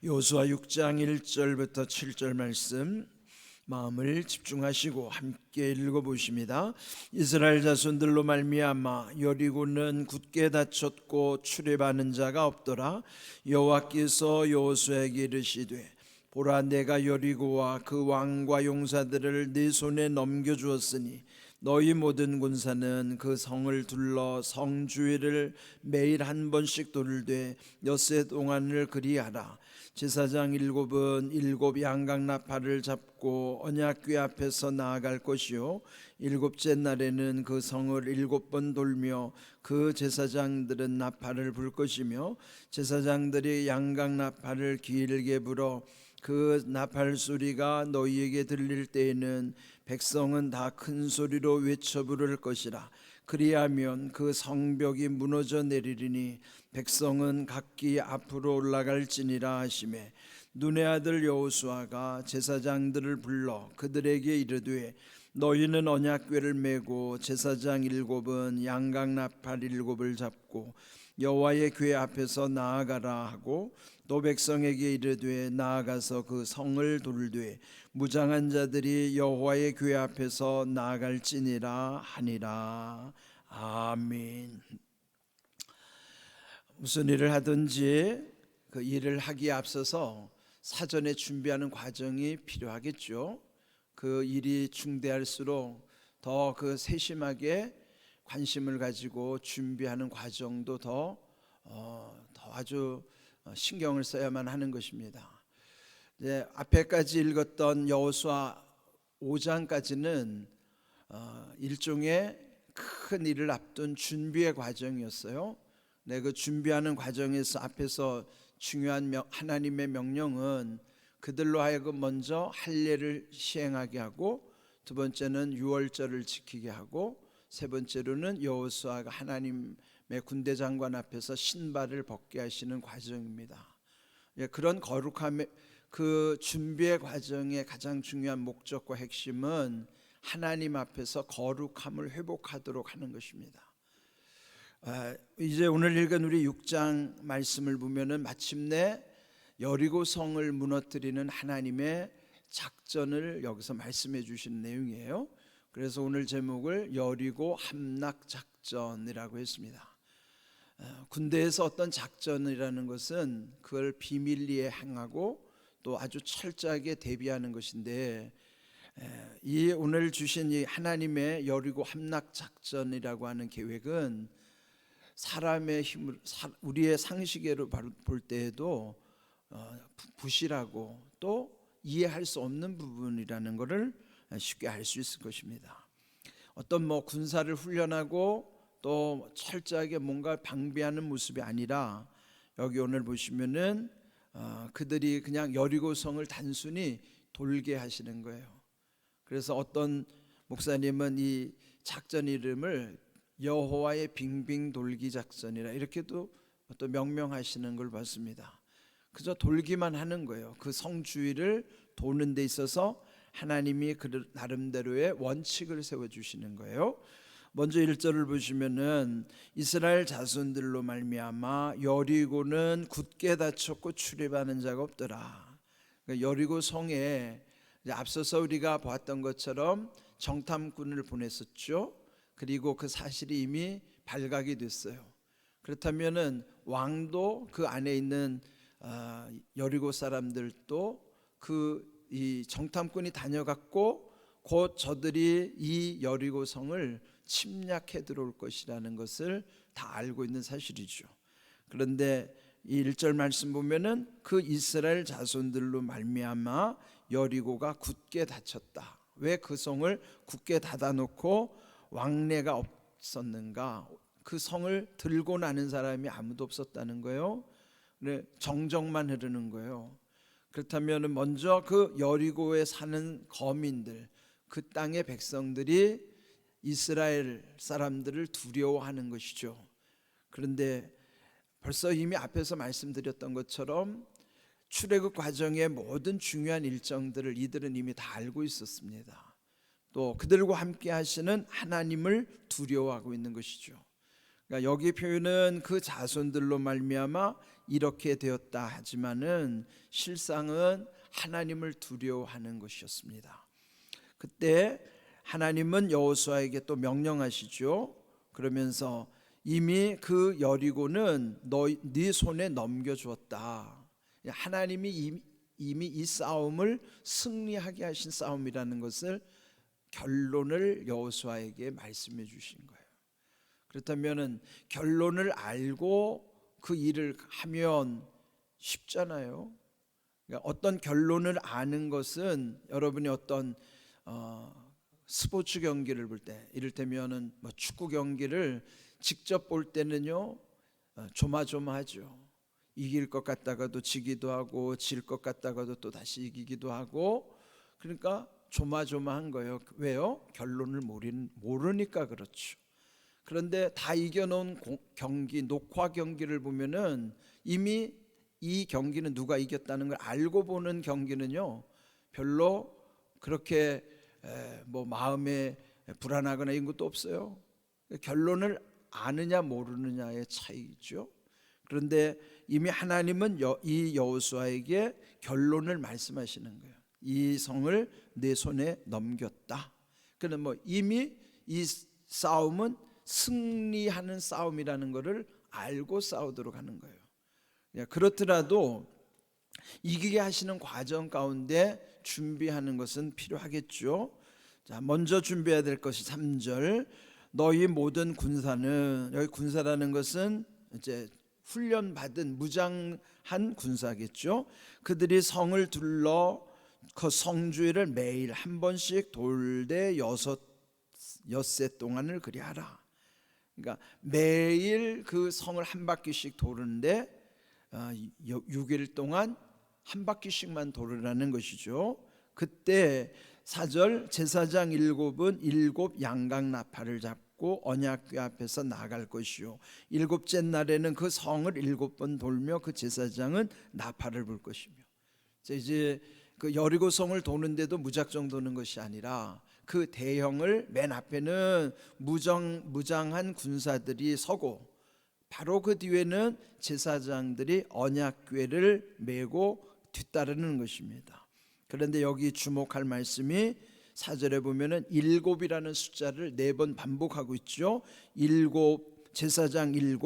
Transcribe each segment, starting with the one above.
여호수아 6장 1절부터 7절 말씀 마음을 집중하시고 함께 읽어보십니다. 이스라엘 자손들로 말미암아 여리고는 굳게 닫혔고 출입하는 자가 없더라. 여호와께서 여호수아에게 이르시되 보라, 내가 여리고와 그 왕과 용사들을 네 손에 넘겨주었으니 너희 모든 군사는 그 성을 둘러 성 주위를 매일 한 번씩 돌되 엿새 동안을 그리하라. 제사장 일곱은 일곱 양각 나팔을 잡고 언약궤 앞에서 나아갈 것이요, 일곱째 날에는 그 성을 일곱 번 돌며 그 제사장들은 나팔을 불 것이며, 제사장들이 양각 나팔을 길게 불어 그 나팔 소리가 너희에게 들릴 때에는 백성은 다 큰 소리로 외쳐 부를 것이라. 그리하면 그 성벽이 무너져 내리리니 백성은 각기 앞으로 올라갈지니라 하시매, 눈의 아들 여호수아가 제사장들을 불러 그들에게 이르되 너희는 언약궤를 메고 제사장 일곱은 양각 나팔 일곱을 잡고 여호와의 궤 앞에서 나아가라 하고, 또 백성에게 이르되 나아가서 그 성을 돌되 무장한 자들이 여호와의 궤 앞에서 나아갈지니라 하니라. 아멘. 무슨 일을 하든지 그 일을 하기에 앞서서 사전에 준비하는 과정이 필요하겠죠. 그 일이 중대할수록 더 그 세심하게 관심을 가지고 준비하는 과정도 더 아주 신경을 써야만 하는 것입니다. 이제 앞에까지 읽었던 여호수아 5장까지는 일종의 큰 일을 앞둔 준비의 과정이었어요. 그 준비하는 과정에서 앞에서 중요한 하나님의 명령은 그들로 하여금 먼저 할례를 시행하게 하고, 두 번째는 유월절을 지키게 하고, 세 번째로는 여호수아가 하나님의 군대 장관 앞에서 신발을 벗게 하시는 과정입니다. 그런 거룩함의 그 준비의 과정의 가장 중요한 목적과 핵심은 하나님 앞에서 거룩함을 회복하도록 하는 것입니다. 이제 오늘 읽은 우리 6장 말씀을 보면은 마침내 여리고 성을 무너뜨리는 하나님의 작전을 여기서 말씀해 주시는 내용이에요. 그래서 오늘 제목을 여리고 함락 작전이라고 했습니다. 군대에서 어떤 작전이라는 것은 그걸 비밀리에 행하고 또 아주 철저하게 대비하는 것인데, 이 오늘 주신 이 하나님의 여리고 함락 작전이라고 하는 계획은 사람의 힘을, 우리의 상식으로 볼 때에도 부실하고 또 이해할 수 없는 부분이라는 것을 쉽게 알 수 있을 것입니다. 어떤 군사를 훈련하고 또 철저하게 뭔가 방비하는 모습이 아니라, 여기 오늘 보시면은 그들이 그냥 여리고성을 단순히 돌게 하시는 거예요. 그래서 어떤 목사님은 이 작전 이름을 여호와의 빙빙 돌기 작전이라 이렇게도 또 명명하시는 걸 봤습니다. 그저 돌기만 하는 거예요. 그 성 주위를 도는 데 있어서 하나님이 그 나름대로의 원칙을 세워주시는 거예요. 먼저 1절을 보시면은 이스라엘 자손들로 말미암아 여리고는 굳게 닫혔고 출입하는 자가 없더라. 그러니까 여리고 성에 앞서서 우리가 보았던 것처럼 정탐꾼을 보냈었죠. 그리고 그 사실이 이미 발각이 됐어요. 그렇다면은 왕도 그 안에 있는 여리고 사람들도 이 정탐꾼이 다녀갔고 곧 저들이 이 여리고 성을 침략해 들어올 것이라는 것을 다 알고 있는 사실이죠. 그런데 이 1절 말씀 보면은 그 이스라엘 자손들로 말미암아 여리고가 굳게 닫혔다. 왜 그 성을 굳게 닫아놓고 왕래가 없었는가? 그 성을 들고 나는 사람이 아무도 없었다는 거예요. 정적만 흐르는 거예요. 그렇다면 먼저 그 여리고에 사는 거민들, 그 땅의 백성들이 이스라엘 사람들을 두려워하는 것이죠. 그런데 벌써 이미 앞에서 말씀드렸던 것처럼 출애굽 과정의 모든 중요한 일정들을 이들은 이미 다 알고 있었습니다. 또 그들과 함께 하시는 하나님을 두려워하고 있는 것이죠. 그러니까 여기 표현은 그 자손들로 말미암아 이렇게 되었다 하지만은 실상은 하나님을 두려워하는 것이었습니다. 그때 하나님은 여호수아에게 또 명령하시죠. 그러면서 이미 그 여리고는 네 손에 넘겨주었다. 하나님이 이미 이 싸움을 승리하게 하신 싸움이라는 것을 결론을 여호수아에게 말씀해 주신 거예요. 그렇다면 결론을 알고 그 일을 하면 쉽잖아요. 그러니까 어떤 결론을 아는 것은 여러분이 어떤 스포츠 경기를 볼 때, 이를테면은 뭐 축구 경기를 직접 볼 때는요 조마조마하죠. 이길 것 같다가도 지기도 하고 질 것 같다가도 또 다시 이기기도 하고, 그러니까 조마조마한 거예요. 왜요? 결론을 모르니까 그렇죠. 그런데 다 이겨놓은 경기, 녹화 경기를 보면은 이미 이 경기는 누가 이겼다는 걸 알고 보는 경기는요 별로 그렇게 뭐 마음에 불안하거나 이런 것도 없어요. 결론을 아느냐 모르느냐의 차이죠. 그런데 이미 하나님은 이 여호수아에게 결론을 말씀하시는 거예요. 이 성을 내 손에 넘겼다. 그는 뭐 이미 이 싸움은 승리하는 싸움이라는 것을 알고 싸우도록 하는 거예요. 그렇더라도 이기게 하시는 과정 가운데 준비하는 것은 필요하겠죠. 자, 먼저 준비해야 될 것이 3절, 너희 모든 군사는, 여기 군사라는 것은 이제 훈련받은 무장한 군사겠죠. 그들이 성을 둘러 그 성주위를 매일 한 번씩 돌되 엿새 동안을 그리하라. 그러니까 매일 그 성을 한 바퀴씩 도는데 6일 동안 한 바퀴씩만 도르라는 것이죠. 그때 4절, 제사장 7은 7 양각 나팔을 잡고 언약궤 앞에서 나갈 것이요, 7째 날에는 그 성을 7번 돌며 그 제사장은 나팔을 불 것이며. 이제 그 여리고 성을 도는데도 무작정 도는 것이 아니라 그 대형을 맨 앞에는 무장한 군사들이 서고 바로 그 뒤에는 제사장들이 언약궤를 메고 뒤따르는 것입니다. 그런데 여기 주목할 말씀이 4절에 보면은 7이라는 숫자를 4번 반복하고 있죠. 7, 제사장 7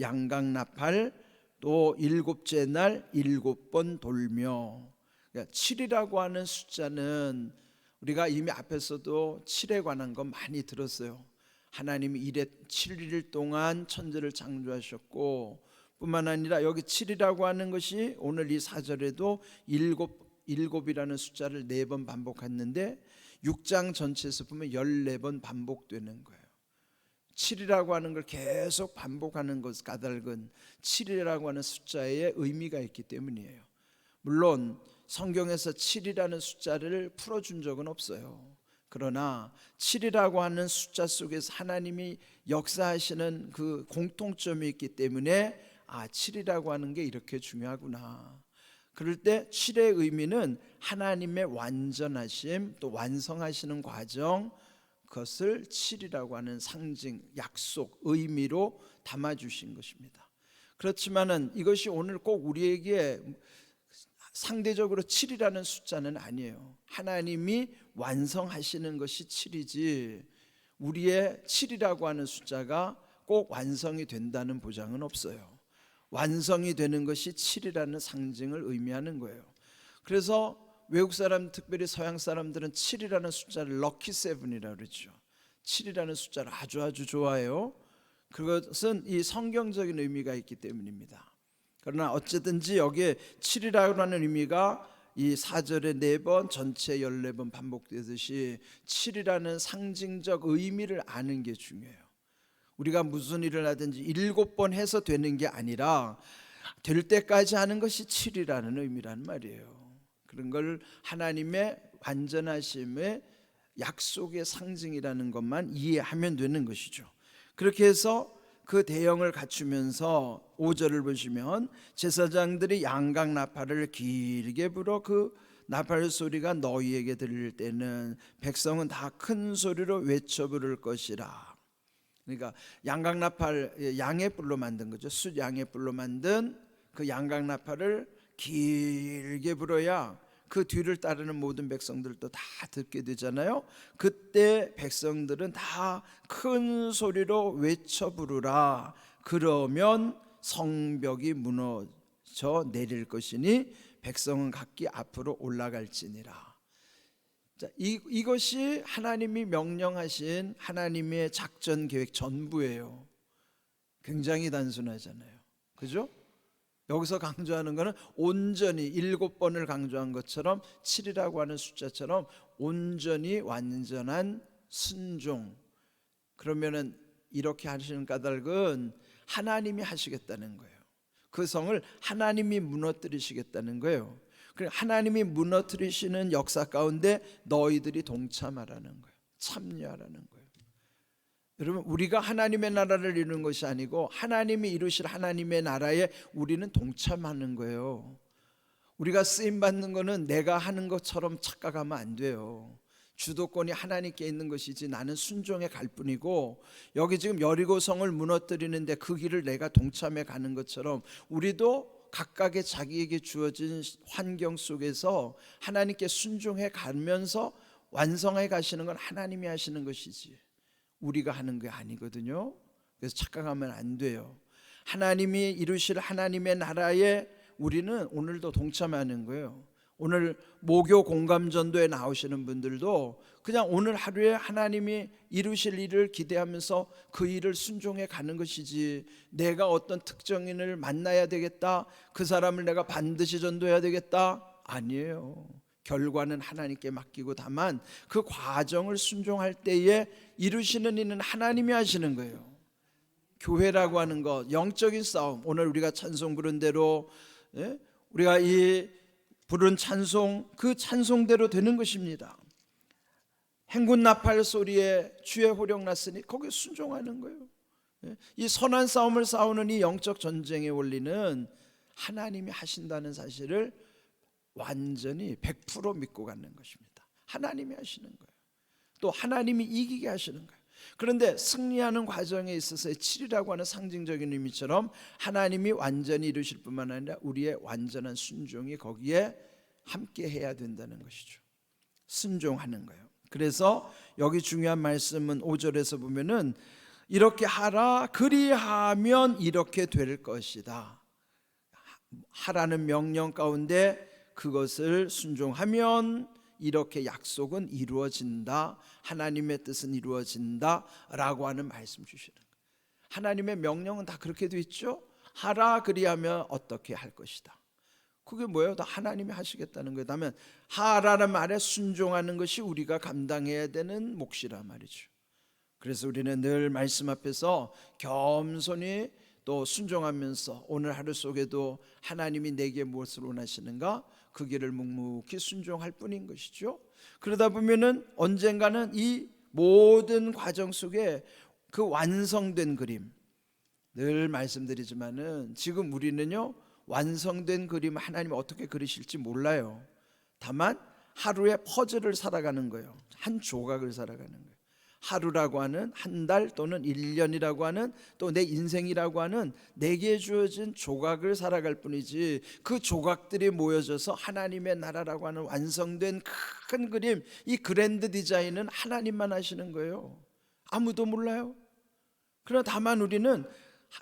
양각 나팔, 또 7째 날 7번 돌며. 그러니까 7이라고 하는 숫자는 우리가 이미 앞에서도 7에 관한 거 많이 들었어요. 하나님이 7일 동안 천지를 창조하셨고, 뿐만 아니라 여기 7이라고 하는 것이 오늘 이 4절에도 7이라는 숫자를 4번 반복했는데 6장 전체에서 보면 14번 반복되는 거예요. 7이라고 하는 걸 계속 반복하는 것, 까닭은 7이라고 하는 숫자에 의미가 있기 때문이에요. 물론 성경에서 7이라는 숫자를 풀어준 적은 없어요. 그러나 7이라고 하는 숫자 속에서 하나님이 역사하시는 그 공통점이 있기 때문에 7이라고 하는 게 이렇게 중요하구나. 그럴 때 7의 의미는 하나님의 완전하심, 또 완성하시는 과정, 그것을 7이라고 하는 상징, 약속, 의미로 담아주신 것입니다. 그렇지만은 이것이 오늘 꼭 우리에게 상대적으로 7이라는 숫자는 아니에요. 하나님이 완성하시는 것이 7이지 우리의 7이라고 하는 숫자가 꼭 완성이 된다는 보장은 없어요. 완성이 되는 것이 7이라는 상징을 의미하는 거예요. 그래서 외국 사람, 특별히 서양 사람들은 7이라는 숫자를 럭키 세븐이라고 그러죠. 7이라는 숫자를 아주 좋아해요. 그것은 이 성경적인 의미가 있기 때문입니다. 그러나 어쨌든지 여기에 7이라고 하는 의미가 이 4절에 4번, 전체 14번 반복되듯이 7이라는 상징적 의미를 아는 게 중요해요. 우리가 무슨 일을 하든지 7번 해서 되는 게 아니라 될 때까지 하는 것이 7이라는 의미란 말이에요. 그런 걸 하나님의 완전하심의 약속의 상징이라는 것만 이해하면 되는 것이죠. 그렇게 해서 그 대형을 갖추면서 5절을 보시면 제사장들이 양각 나팔을 길게 불어 그 나팔 소리가 너희에게 들릴 때는 백성은 다 큰 소리로 외쳐 부를 것이라. 그러니까 양각나팔, 양의 뿔로 만든 거죠. 숫 양의 뿔로 만든 그 양각나팔을 길게 불어야 그 뒤를 따르는 모든 백성들도 다 듣게 되잖아요. 그때 백성들은 다 큰 소리로 외쳐 부르라. 그러면 성벽이 무너져 내릴 것이니 백성은 각기 앞으로 올라갈지니라. 자, 이것이 하나님이 명령하신 하나님의 작전 계획 전부예요. 굉장히 단순하잖아요. 그죠? 여기서 강조하는 것은 온전히 7번을 강조한 것처럼 7이라고 하는 숫자처럼 온전히 완전한 순종. 그러면은 이렇게 하시는 까닭은 하나님이 하시겠다는 거예요. 그 성을 하나님이 무너뜨리시겠다는 거예요. 하나님이 무너뜨리시는 역사 가운데 너희들이 동참하라는 거예요. 참여하라는 거예요. 여러분, 우리가 하나님의 나라를 이루는 것이 아니고 하나님이 이루실 하나님의 나라에 우리는 동참하는 거예요. 우리가 쓰임받는 것은 내가 하는 것처럼 착각하면 안 돼요. 주도권이 하나님께 있는 것이지 나는 순종해 갈 뿐이고, 여기 지금 여리고성을 무너뜨리는데 그 길을 내가 동참해 가는 것처럼 우리도 각각의 자기에게 주어진 환경 속에서 하나님께 순종해 가면서 완성해 가시는 건 하나님이 하시는 것이지 우리가 하는 게 아니거든요. 그래서 착각하면 안 돼요. 하나님이 이루실 하나님의 나라에 우리는 오늘도 동참하는 거예요. 오늘 모교 공감전도에 나오시는 분들도 그냥 오늘 하루에 하나님이 이루실 일을 기대하면서 그 일을 순종해 가는 것이지, 내가 어떤 특정인을 만나야 되겠다, 그 사람을 내가 반드시 전도해야 되겠다, 아니에요. 결과는 하나님께 맡기고 다만 그 과정을 순종할 때에 이루시는 일은 하나님이 하시는 거예요. 교회라고 하는 것, 영적인 싸움, 오늘 우리가 찬송 부른 대로 우리가 이 부른 찬송, 그 찬송대로 되는 것입니다. 행군 나팔 소리에 주의 호령 났으니 거기에 순종하는 거예요. 이 선한 싸움을 싸우는 이 영적 전쟁의 원리는 하나님이 하신다는 사실을 완전히 100% 믿고 가는 것입니다. 하나님이 하시는 거예요. 또 하나님이 이기게 하시는 거예요. 그런데 승리하는 과정에 있어서의 7이라고 하는 상징적인 의미처럼 하나님이 완전히 이루실 뿐만 아니라 우리의 완전한 순종이 거기에 함께 해야 된다는 것이죠. 순종하는 거예요. 그래서 여기 중요한 말씀은 5절에서 보면은 이렇게 하라, 그리하면 이렇게 될 것이다. 하라는 명령 가운데 그것을 순종하면 이렇게 약속은 이루어진다, 하나님의 뜻은 이루어진다 라고 하는 말씀 주시는 거예요. 하나님의 명령은 다 그렇게 되어 있죠. 하라, 그리하면 어떻게 할 것이다. 그게 뭐예요? 다 하나님이 하시겠다는 거예요. 다만 하라는 말에 순종하는 것이 우리가 감당해야 되는 몫이란 말이죠. 그래서 우리는 늘 말씀 앞에서 겸손히 또 순종하면서 오늘 하루 속에도 하나님이 내게 무엇을 원하시는가, 그 길을 묵묵히 순종할 뿐인 것이죠. 그러다 보면은 언젠가는 이 모든 과정 속에 그 완성된 그림, 늘 말씀드리지만은 지금 우리는요 완성된 그림 하나님이 어떻게 그리실지 몰라요. 다만 하루의 퍼즐을 살아가는 거예요. 한 조각을 살아가는 거예요. 하루라고 하는, 한 달 또는 1년이라고 하는, 또 내 인생이라고 하는 내게 주어진 조각을 살아갈 뿐이지, 그 조각들이 모여져서 하나님의 나라라고 하는 완성된 큰 그림, 이 그랜드 디자인은 하나님만 하시는 거예요. 아무도 몰라요. 그러나 다만 우리는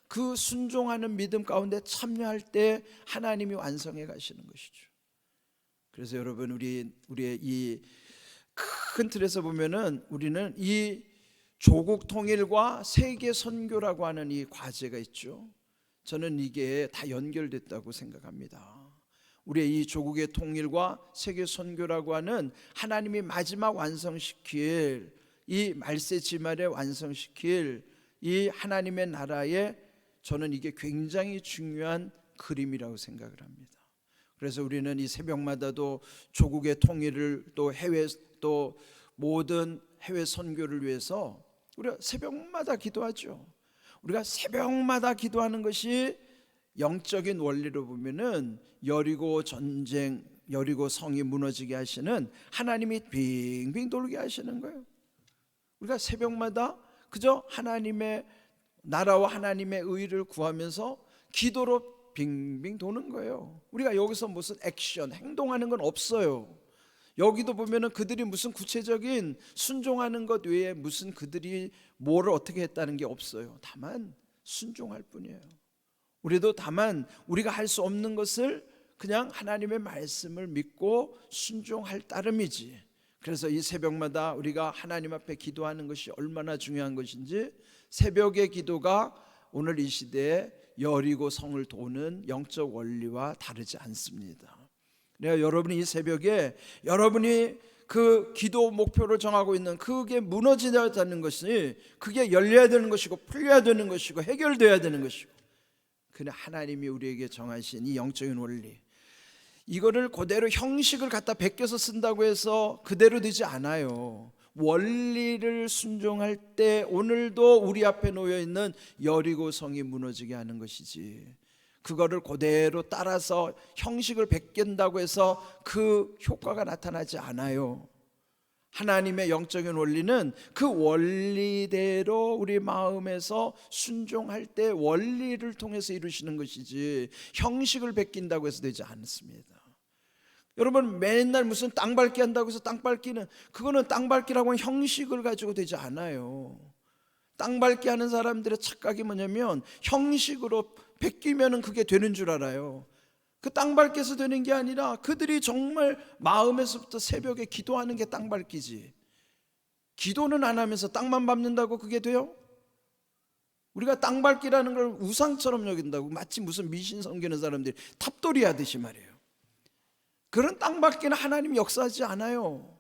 그 순종하는 믿음 가운데 참여할 때 하나님이 완성해 가시는 것이죠. 그래서 여러분, 우리의 이 큰 틀에서 보면은 우리는 이 조국 통일과 세계 선교라고 하는 이 과제가 있죠. 저는 이게 다 연결됐다고 생각합니다. 우리의 이 조국의 통일과 세계 선교라고 하는 하나님이 마지막 완성시킬, 이 말세 지말에 완성시킬 이 하나님의 나라에, 저는 이게 굉장히 중요한 그림이라고 생각을 합니다. 그래서 우리는 이 새벽마다도 조국의 통일을, 또 해외, 또 모든 해외 선교를 위해서 우리가 새벽마다 기도하죠. 우리가 새벽마다 기도하는 것이 영적인 원리로 보면은 여리고 전쟁, 여리고 성이 무너지게 하시는 하나님이 빙빙 돌게 하시는 거예요. 우리가 새벽마다 그저 하나님의 나라와 하나님의 의를 구하면서 기도로 빙빙 도는 거예요. 우리가 여기서 무슨 액션, 행동하는 건 없어요. 여기도 보면은 그들이 무슨 구체적인 순종하는 것 외에 무슨 그들이 뭐를 어떻게 했다는 게 없어요. 다만 순종할 뿐이에요. 우리도 다만 우리가 할 수 없는 것을 그냥 하나님의 말씀을 믿고 순종할 따름이지. 그래서 이 새벽마다 우리가 하나님 앞에 기도하는 것이 얼마나 중요한 것인지, 새벽의 기도가 오늘 이 시대에 여리고 성을 도는 영적 원리와 다르지 않습니다. 내가 여러분이 이 새벽에 여러분이 그 기도 목표를 정하고 있는 그게 무너져야 되는 것이, 그게 열려야 되는 것이고 풀려야 되는 것이고 해결돼야 되는 것이고, 그는 하나님이 우리에게 정하신 이 영적인 원리, 이거를 그대로 형식을 갖다 베껴서 쓴다고 해서 그대로 되지 않아요. 원리를 순종할 때 오늘도 우리 앞에 놓여있는 여리고 성이 무너지게 하는 것이지, 그거를 그대로 따라서 형식을 베낀다고 해서 그 효과가 나타나지 않아요. 하나님의 영적인 원리는 그 원리대로 우리 마음에서 순종할 때 원리를 통해서 이루시는 것이지 형식을 베낀다고 해서 되지 않습니다. 여러분, 맨날 무슨 땅 밟기 한다고 해서 땅 밟기는, 그거는 땅 밟기라고 하는 형식을 가지고 되지 않아요. 땅 밟기 하는 사람들의 착각이 뭐냐면 형식으로 베끼면 그게 되는 줄 알아요. 그 땅 밟기에서 되는 게 아니라 그들이 정말 마음에서부터 새벽에 기도하는 게 땅 밟기지. 기도는 안 하면서 땅만 밟는다고 그게 돼요? 우리가 땅 밟기라는 걸 우상처럼 여긴다고, 마치 무슨 미신 섬기는 사람들이 탑돌이 하듯이 말이에요. 그런 땅 밟기는 하나님이 역사하지 않아요.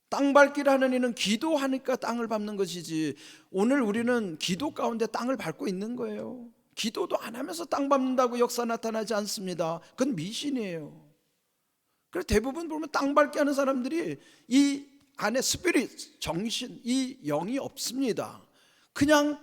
땅 밟기라는 이는 기도하니까 땅을 밟는 것이지, 오늘 우리는 기도 가운데 땅을 밟고 있는 거예요. 기도도 안 하면서 땅 밟는다고 역사 나타나지 않습니다. 그건 미신이에요. 그래서 대부분 보면 땅 밟기 하는 사람들이 이 안에 스피릿, 정신, 이 영이 없습니다. 그냥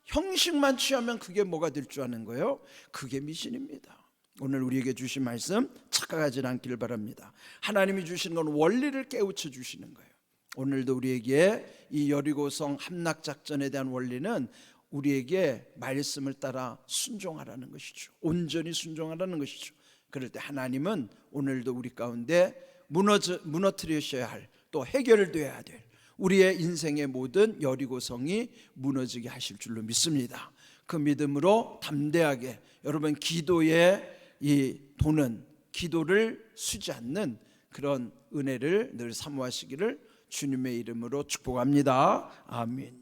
형식만 취하면 그게 뭐가 될 줄 아는 거예요? 그게 미신입니다. 오늘 우리에게 주신 말씀 착각하지 않기를 바랍니다. 하나님이 주시는 건 원리를 깨우쳐 주시는 거예요. 오늘도 우리에게 이 여리고성 함락작전에 대한 원리는 우리에게 말씀을 따라 순종하라는 것이죠. 온전히 순종하라는 것이죠. 그럴 때 하나님은 오늘도 우리 가운데 무너뜨리셔야 할, 또 해결돼야 될 우리의 인생의 모든 여리고성이 무너지게 하실 줄로 믿습니다. 그 믿음으로 담대하게 여러분 기도에 이 도는, 기도를 쉬지 않는 그런 은혜를 늘 사모하시기를 주님의 이름으로 축복합니다. 아멘.